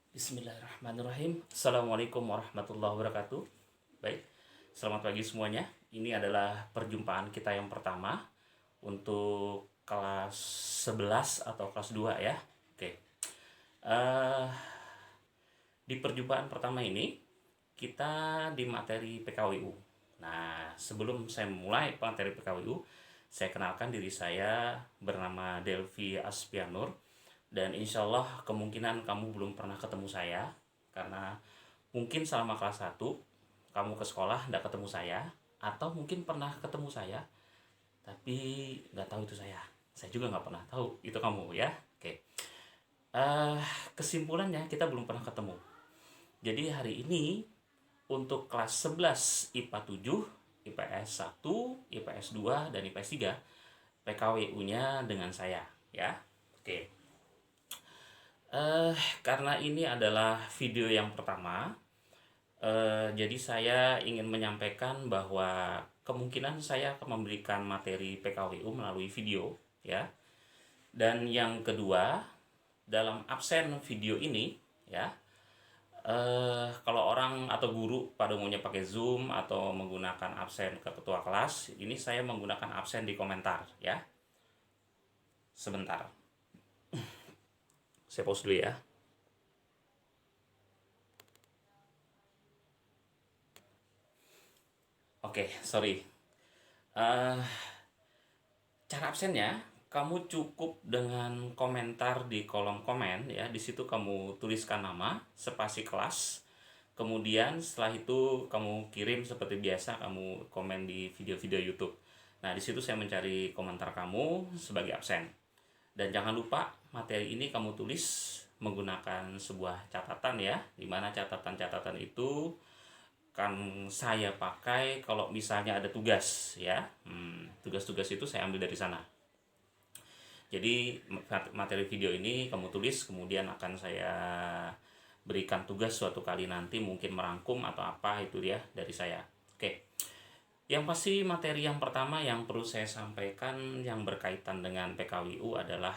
Bismillahirrahmanirrahim. Assalamualaikum warahmatullahi wabarakatuh. Baik, selamat pagi semuanya. Ini adalah perjumpaan kita yang pertama untuk kelas 11 atau kelas 2 ya. Oke. Eh, di perjumpaan pertama ini kita di materi PKWU. Nah, sebelum saya mulai materi PKWU, saya kenalkan diri saya bernama Delvi Aspianur. Dan insya Allah kemungkinan kamu belum pernah ketemu saya, karena mungkin selama kelas 1 kamu ke sekolah nggak ketemu saya, atau mungkin pernah ketemu saya tapi nggak tahu itu saya. Saya juga nggak pernah tahu itu kamu ya. Oke. eh Kesimpulannya kita belum pernah ketemu. Jadi hari ini untuk kelas 11 IPA 7, IPS 1, IPS 2, dan IPS 3 PKWU-nya dengan saya ya. Oke. Karena ini adalah video yang pertama, jadi saya ingin menyampaikan bahwa kemungkinan saya akan memberikan materi PKWU melalui video, ya. Dan yang kedua, dalam absen video ini, ya, kalau orang atau guru pada umumnya pakai Zoom atau menggunakan absen ke ketua kelas, ini saya menggunakan absen di komentar, ya. Sebentar, saya pause dulu ya. Oke, sorry. Eh, Cara absennya, kamu cukup dengan komentar di kolom komen ya. Di situ kamu tuliskan nama, spasi kelas. Kemudian setelah itu kamu kirim seperti biasa, kamu komen di video-video YouTube. Nah, di situ saya mencari komentar kamu sebagai absen. Dan jangan lupa materi ini kamu tulis menggunakan sebuah catatan ya, dimana catatan-catatan itu kan saya pakai kalau misalnya ada tugas ya. Tugas-tugas itu saya ambil dari sana. Jadi materi video ini kamu tulis, kemudian akan saya berikan tugas suatu kali nanti, mungkin merangkum atau apa itu ya dari saya. Oke. Yang pasti materi yang pertama yang perlu saya sampaikan yang berkaitan dengan PKWU adalah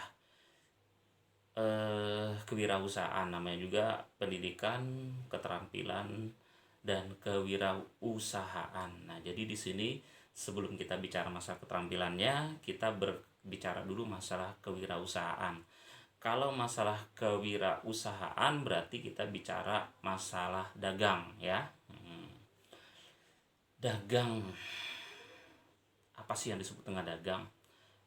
kewirausahaan, namanya juga pendidikan, keterampilan, dan kewirausahaan. Nah, jadi di sini sebelum kita bicara masalah keterampilannya, kita berbicara dulu masalah kewirausahaan. Kalau masalah kewirausahaan berarti kita bicara masalah dagang ya. Dagang, apa sih yang disebut dengan dagang?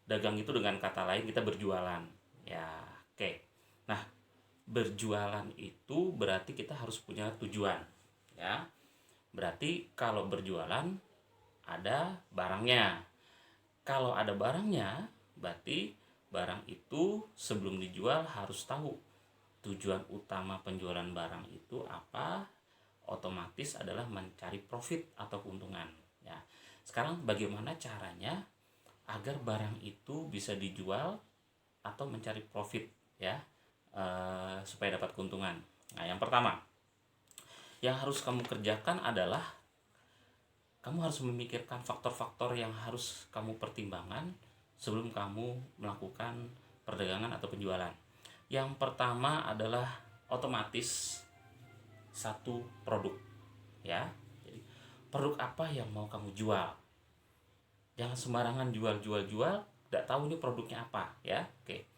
Dagang itu dengan kata lain kita berjualan ya. Oke. Nah, berjualan itu berarti kita harus punya tujuan ya. Berarti kalau berjualan ada barangnya. Kalau ada barangnya, berarti barang itu sebelum dijual harus tahu tujuan utama penjualan barang itu apa. Otomatis adalah mencari profit atau keuntungan ya. Sekarang bagaimana caranya agar barang itu bisa dijual atau mencari profit ya, supaya dapat keuntungan. Nah, yang pertama yang harus kamu kerjakan adalah kamu harus memikirkan faktor-faktor yang harus kamu pertimbangkan sebelum kamu melakukan perdagangan atau penjualan. Yang pertama adalah otomatis satu produk ya. Jadi, produk apa yang mau kamu jual? Jangan sembarangan jual, tidak tahu ini produknya apa ya. Oke.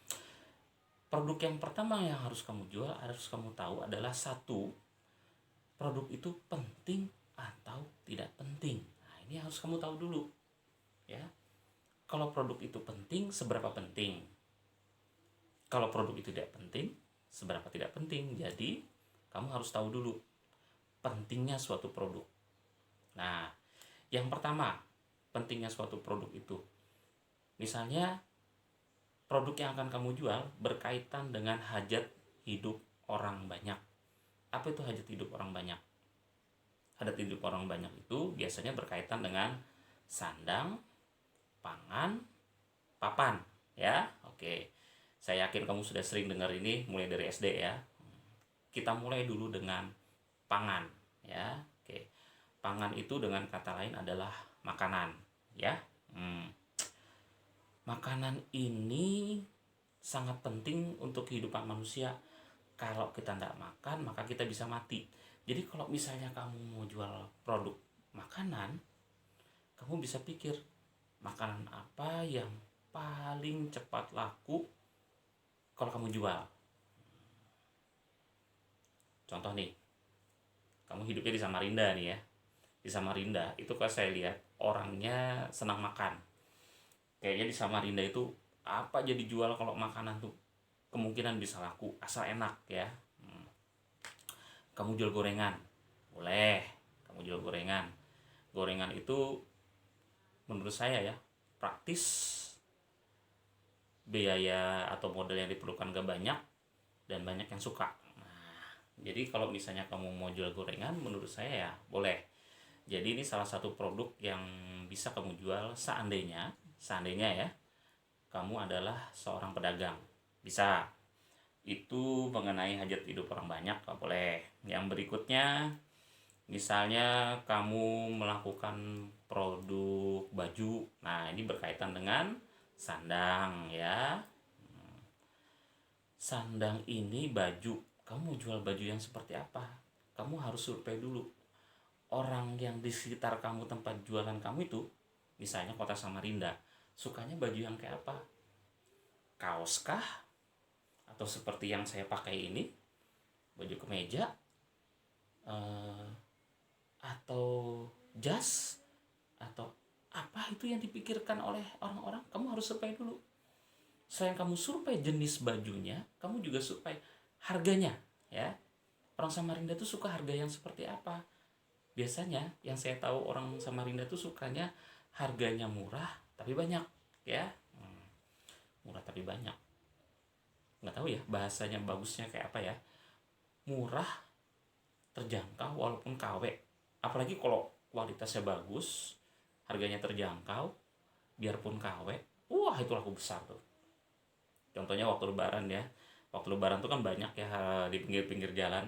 Produk yang pertama yang harus kamu jual, harus kamu tahu adalah satu, produk itu penting atau tidak penting. Nah, ini harus kamu tahu dulu ya. Kalau produk itu penting, seberapa penting? Kalau produk itu tidak penting, seberapa tidak penting? Jadi kamu harus tahu dulu pentingnya suatu produk. Nah, yang pertama, pentingnya suatu produk itu, misalnya produk yang akan kamu jual berkaitan dengan hajat hidup orang banyak. Apa itu hajat hidup orang banyak? Hajat hidup orang banyak itu biasanya berkaitan dengan sandang, pangan, papan ya. Oke. Saya yakin kamu sudah sering dengar ini mulai dari SD ya. Kita mulai dulu dengan pangan ya. Oke. Pangan itu dengan kata lain adalah makanan ya. Makanan ini sangat penting untuk kehidupan manusia, Kalau kita tidak makan, maka kita bisa mati. Jadi kalau misalnya kamu mau jual produk makanan, kamu bisa pikir makanan apa yang paling cepat laku kalau kamu jual. Contoh nih, kamu hidupnya di Samarinda nih ya. Di Samarinda itu kalau saya lihat orangnya senang makan. Kayaknya di Samarinda itu apa aja dijual kalau makanan tuh kemungkinan bisa laku asal enak ya. Kamu jual gorengan, boleh. Kamu jual gorengan. Gorengan itu menurut saya ya praktis, biaya atau modal yang diperlukan gak banyak, dan banyak yang suka. Nah, jadi kalau misalnya kamu mau jual gorengan, menurut saya ya boleh. Jadi ini salah satu produk yang bisa kamu jual seandainya ya kamu adalah seorang pedagang. Bisa. Itu mengenai hajat hidup orang banyak, boleh. Yang berikutnya, misalnya kamu melakukan produk baju. Nah, ini berkaitan dengan sandang ya. Sandang ini baju. Kamu jual baju yang seperti apa? Kamu harus survei dulu. Orang yang di sekitar kamu, tempat jualan kamu itu, misalnya kota Samarinda, sukanya baju yang kayak apa? Kaos kah? Atau seperti yang saya pakai ini, baju kemeja, atau jas, atau apa itu yang dipikirkan oleh orang-orang? Kamu harus survei dulu. Selain kamu survei jenis bajunya, kamu juga survei harganya ya. Orang Samarinda tuh suka harga yang seperti apa? Biasanya yang saya tahu orang Samarinda tuh sukanya harganya murah tapi banyak ya. Murah tapi banyak. Nggak tahu ya bahasanya bagusnya kayak apa ya. Murah, terjangkau walaupun KW. Apalagi kalau kualitasnya bagus, harganya terjangkau, biarpun KW, wah itu laku besar tuh. Contohnya waktu lebaran ya. Waktu lebaran tuh kan banyak ya di pinggir-pinggir jalan.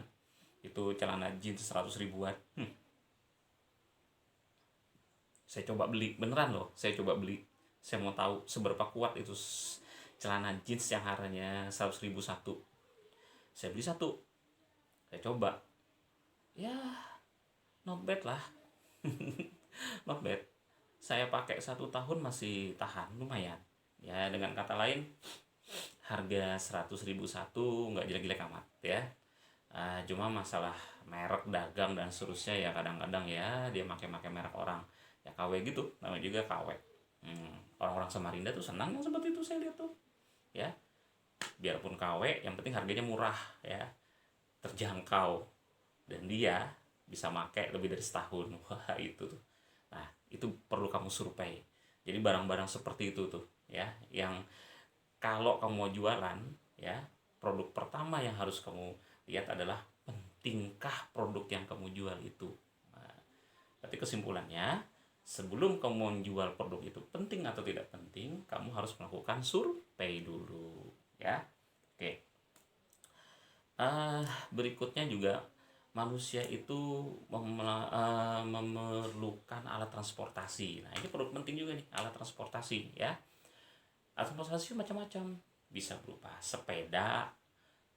Itu celana jeans 100 ribuan. Saya coba beli, beneran loh. Saya coba beli. Saya mau tahu seberapa kuat itu celana jeans yang harganya 100 ribu satu. Saya beli satu. Saya coba. Ya, not bad lah. Not bad. Saya pakai 1 tahun masih tahan, lumayan. Ya, dengan kata lain, harga 100 ribu satu nggak jelek-jelek amat ya. Cuma masalah merek dagang dan seterusnya ya kadang-kadang ya dia pakai merek orang ya, KW gitu, namanya juga KW. Orang-orang Samarinda tuh senang yang seperti itu, saya lihat tuh ya. Biarpun KW, yang penting harganya murah ya, terjangkau, dan dia bisa pakai lebih dari setahun. Wah itu tuh. Nah itu perlu kamu survei. Jadi barang-barang seperti itu tuh ya, yang kalau kamu mau jualan ya, produk pertama yang harus kamu lihat adalah pentingkah produk yang kamu jual itu. Nah, berarti kesimpulannya, sebelum kamu menjual produk itu penting atau tidak penting, kamu harus melakukan survei dulu ya. Oke. Berikutnya juga manusia itu memerlukan alat transportasi. Nah ini produk penting juga nih, alat transportasi ya. Alat transportasi macam-macam, bisa berupa sepeda,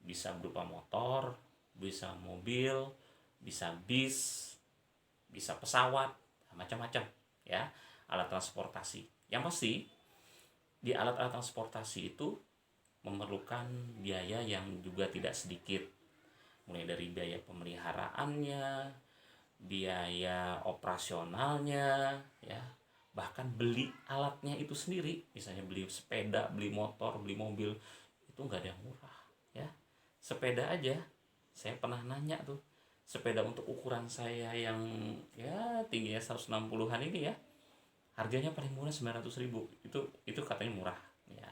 bisa berupa motor, bisa mobil, bisa bis, bisa pesawat, macam-macam ya alat transportasi. Yang pasti di alat-alat transportasi itu memerlukan biaya yang juga tidak sedikit, mulai dari biaya pemeliharaannya, biaya operasionalnya ya, bahkan beli alatnya itu sendiri, misalnya beli sepeda, beli motor, beli mobil, itu nggak ada yang murah ya. Sepeda aja saya pernah nanya tuh, sepeda untuk ukuran saya yang ya tingginya 160-an ini ya, harganya paling murah 900 ribu. Itu katanya murah ya.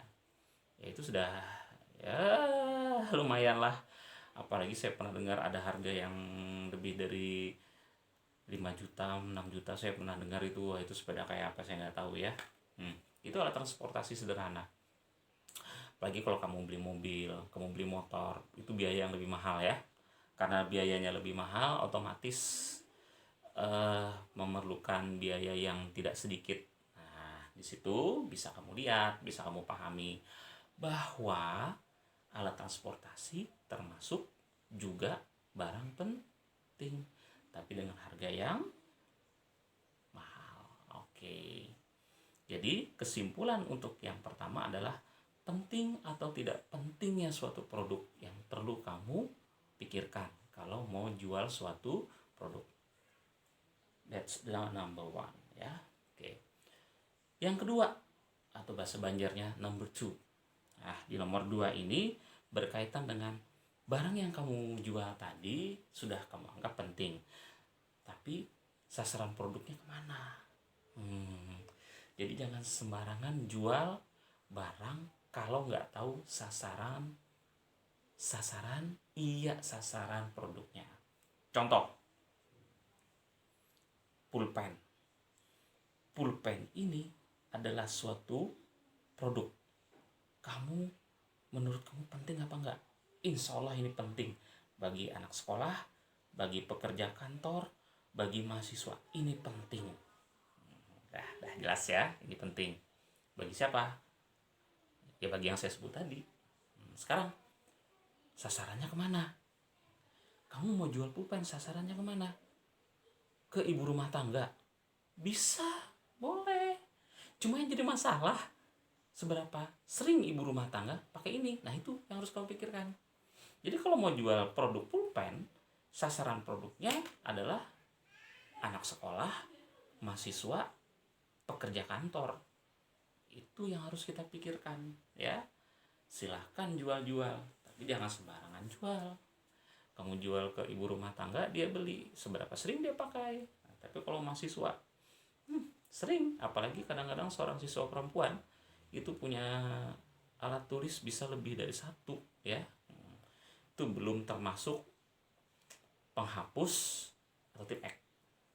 Ya itu sudah ya lumayan lah. Apalagi saya pernah dengar ada harga yang lebih dari 5 juta, 6 juta, saya pernah dengar itu. Wah itu sepeda kayak apa saya nggak tahu ya. Itu alat transportasi sederhana. Apalagi kalau kamu beli mobil, kamu beli motor, itu biaya yang lebih mahal ya. Karena biayanya lebih mahal, otomatis memerlukan biaya yang tidak sedikit. Nah, di situ bisa kamu lihat, bisa kamu pahami bahwa alat transportasi termasuk juga barang penting, tapi dengan harga yang mahal. Oke. Jadi kesimpulan untuk yang pertama adalah penting atau tidak pentingnya suatu produk yang perlu kamu pikirkan kalau mau jual suatu produk. That's the number one, ya. Oke. Yang kedua, atau bahasa Banjarnya number two. Nah, di nomor 2 ini berkaitan dengan barang yang kamu jual tadi sudah kamu anggap penting, tapi sasaran produknya kemana? Jadi jangan sembarangan jual barang kalau nggak tahu sasaran produknya. Contoh, pulpen. Pulpen ini adalah suatu produk. Menurut kamu penting apa enggak? Insya Allah ini penting bagi anak sekolah, bagi pekerja kantor, bagi mahasiswa. Ini penting. Dah jelas ya, ini penting. Bagi siapa? Ya bagi yang saya sebut tadi. Sekarang sasarannya kemana? Kamu mau jual pulpen, sasarannya kemana? Ke ibu rumah tangga? Bisa, boleh. Cuma yang jadi masalah, seberapa sering ibu rumah tangga pakai ini? Nah itu yang harus kamu pikirkan. Jadi kalau mau jual produk pulpen, sasaran produknya adalah anak sekolah, mahasiswa, pekerja kantor. Itu yang harus kita pikirkan, ya. Silahkan jual-jual, tapi jangan sembarangan jual. Kamu jual ke ibu rumah tangga, dia beli. Seberapa sering dia pakai? Nah, tapi kalau mahasiswa, sering. Apalagi kadang-kadang seorang siswa perempuan itu punya alat tulis bisa lebih dari satu, ya. Itu belum termasuk penghapus atau tip X,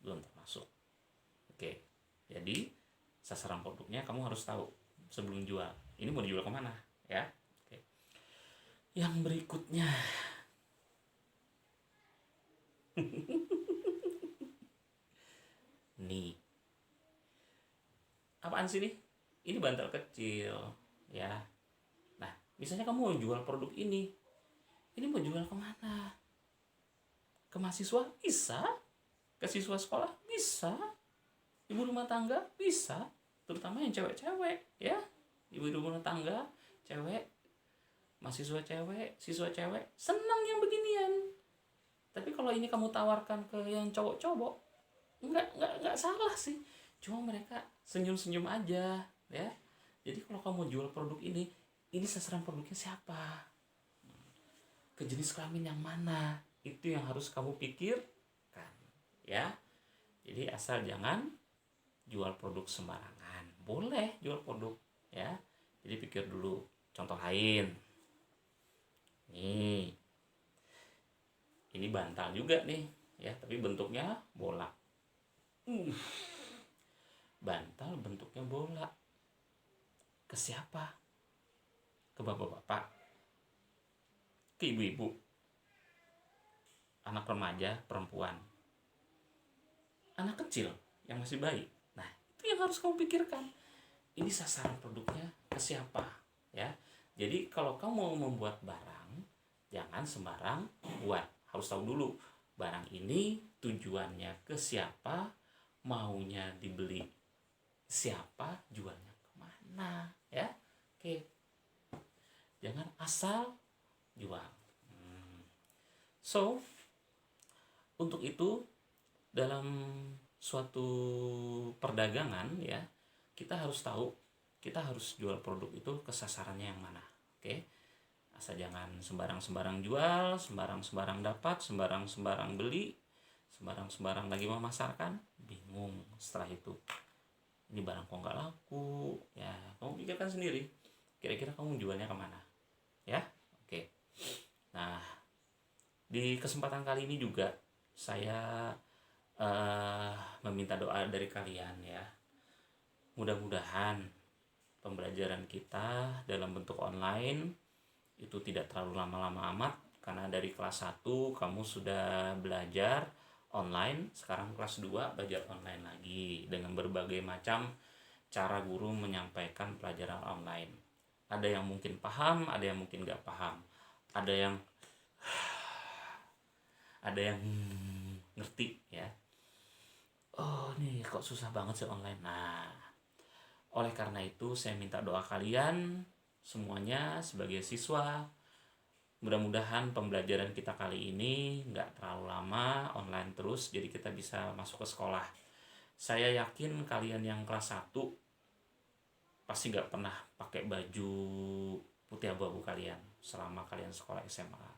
belum termasuk. Oke, jadi sasaran produknya kamu harus tahu sebelum jual. Ini mau dijual kemana, ya? Oke. Yang berikutnya, nih, apaan sih nih? Ini bantal kecil, ya. Nah, misalnya kamu mau jual produk ini mau jual kemana? Ke mahasiswa bisa, ke siswa sekolah bisa, ibu rumah tangga bisa, terutama yang cewek-cewek, ya. Ibu rumah tangga cewek, mahasiswa cewek, siswa cewek senang yang beginian. Tapi kalau ini kamu tawarkan ke yang cowok-cowok, nggak salah sih, cuma mereka senyum-senyum aja, ya. Jadi kalau kamu jual produk ini sasaran produknya siapa, ke jenis kelamin yang mana, itu yang harus kamu pikirkan, ya. Jadi asal jangan jual produk sembarangan. Boleh jual produk, ya, jadi pikir dulu. Contoh lain, nih, ini bantal juga nih, ya, tapi bentuknya bola. Bantal bentuknya bola. Ke siapa? Ke bapak-bapak, ke ibu-ibu, anak remaja perempuan, anak kecil yang masih bayi. Nah, itu yang harus kamu pikirkan. Ini sasaran produknya ke siapa, ya. Jadi kalau kamu mau membuat barang, jangan sembarang buat. Harus tahu dulu barang ini tujuannya ke siapa, maunya dibeli siapa, jualnya kemana, ya. Oke, jangan asal jual. So, untuk itu dalam suatu perdagangan, ya, kita harus tahu kita harus jual produk itu ke sasarannya yang mana. Oke, asal jangan sembarang-sembarang jual, sembarang-sembarang dapat, sembarang-sembarang beli, sembarang-sembarang lagi memasarkan, bingung setelah itu. Ini barang kok nggak laku, ya. Kamu pikirkan sendiri, kira-kira kamu jualnya kemana, ya. Oke. Nah, di kesempatan kali ini juga saya meminta doa dari kalian, ya. Mudah-mudahan pembelajaran kita dalam bentuk online itu tidak terlalu lama-lama amat, karena dari kelas 1 kamu sudah belajar online, sekarang kelas 2 belajar online lagi dengan berbagai macam cara guru menyampaikan pelajaran online. Ada yang mungkin paham, ada yang mungkin nggak paham, ada yang ngerti ya. Oh nih kok susah banget sih online. Nah, oleh karena itu saya minta doa kalian semuanya sebagai siswa. Mudah-mudahan pembelajaran kita kali ini nggak terlalu lama online terus, jadi kita bisa masuk ke sekolah. Saya yakin kalian yang kelas 1 pasti nggak pernah pakai baju putih abu-abu kalian selama kalian sekolah SMA.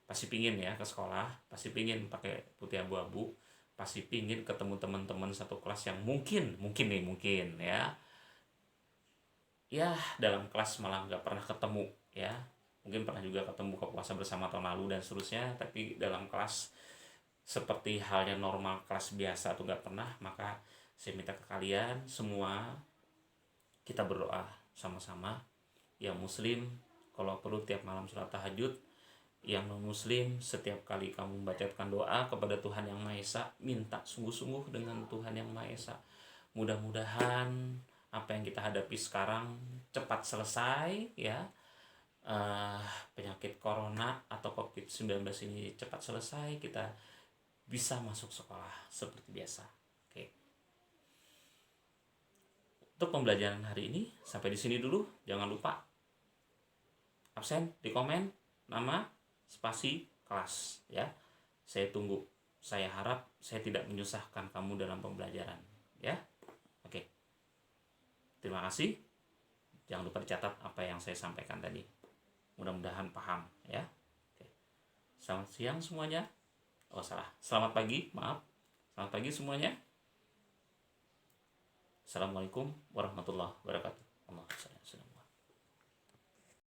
Pasti pingin ya ke sekolah, pasti pingin pakai putih abu-abu, pasti pingin ketemu teman-teman satu kelas yang mungkin ya dalam kelas malah nggak pernah ketemu ya. Mungkin pernah juga ketemu ke puasa bersama tahun lalu dan seterusnya, tapi dalam kelas seperti halnya normal kelas biasa tuh nggak pernah. Maka saya minta ke kalian semua, kita berdoa sama-sama. Yang muslim kalau perlu tiap malam sholat tahajud, yang non muslim setiap kali kamu membacakan doa kepada Tuhan Yang Maha Esa, minta sungguh-sungguh dengan Tuhan Yang Maha Esa. Mudah-mudahan apa yang kita hadapi sekarang cepat selesai ya. Penyakit corona atau COVID-19 ini cepat selesai, kita bisa masuk sekolah seperti biasa. Oke. Untuk pembelajaran hari ini sampai di sini dulu. Jangan lupa absen di komen nama, spasi, kelas ya. Saya tunggu. Saya harap saya tidak menyusahkan kamu dalam pembelajaran ya. Oke. Terima kasih. Jangan lupa dicatat apa yang saya sampaikan tadi. Mudah-mudahan paham ya. Oke. Selamat siang semuanya. Oh salah. Selamat pagi, maaf. Selamat pagi semuanya. Assalamualaikum warahmatullahi wabarakatuh.